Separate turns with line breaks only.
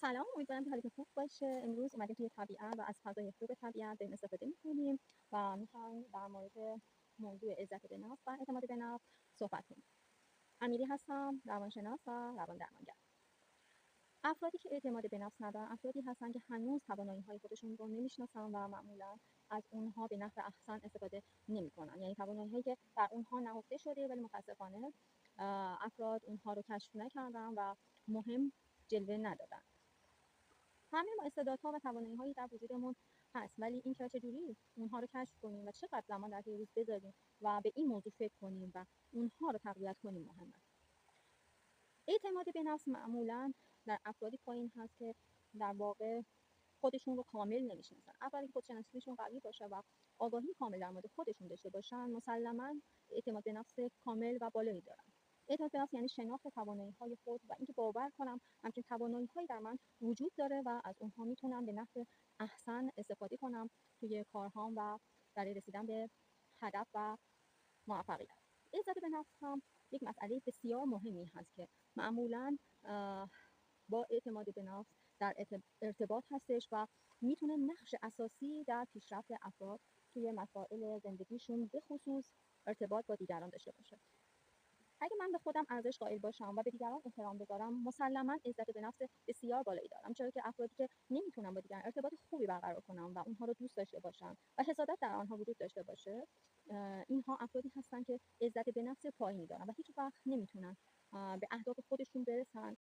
سلام، امیدوارم که حالتون خوب باشه. امروز اومدیم توی طبیعت و از فضای خوب طبیعت داریم استفاده می‌کنیم و می‌خوایم در مورد موضوع عزت به نفس و اعتماد به نفس صحبت کنیم. امیری هستم، روانشناس و روان درمانگر. افرادی که اعتماد به نفس ندارن افرادی هستن که هنوز توانایی‌های خودشون رو نمی‌شناسن و معمولاً از اونها به نحو احسن استفاده نمی‌کنن. یعنی توانایی‌هایی که در اونها نهفته شده ولی متأسفانه افراد اونها رو کشف نکردن و مهم جلوه ندادن. همه ما استعدادها و توانایی‌هایی در وجودمون هست، ولی اینکه چجوری اونها رو کشف کنیم و چقدر زمان در طی روز بذاریم و به این موضوع فکر کنیم و اونها رو تقویت کنیم مهمه. اعتماد به نفس معمولاً در افرادی پایین هست که در واقع خودشون رو کامل نمیشناسن. افرادی که خودشناسیشون قوی باشه و آگاهی کامل در مورد خودشون داشته باشن، مسلماً اعتماد به نفس کامل و بالایی دارن. اعتماد به نفس یعنی شناخت توانایی‌های خود و اینکه باور کنم همچین توانایی‌هایی در من وجود داره و از اونها میتونم به نحو احسن استفاده کنم توی کارهام و برای رسیدن به هدف و موفقیت. عزت به نفس هم یک مسئله بسیار مهمی هست که معمولاً با اعتماد به نفس در ارتباط هستش و میتونه نقش اساسی در پیشرفت افراد توی مسائل زندگیشون به خصوص ارتباط با دیگران داشته باشه. اگه من به خودم ارزش قائل باشم و به دیگران احترام بذارم، مسلماً عزت به نفس بسیار بالایی دارم، چرا که افرادی که نمیتونن با دیگران ارتباط خوبی برقرار کنن و اونها رو دوست داشته باشن و حسادت در آنها وجود داشته باشه، اینها افرادی هستن که عزت به نفس پایینی دارن و هیچ وقت نمیتونن به اهداف خودشون برسن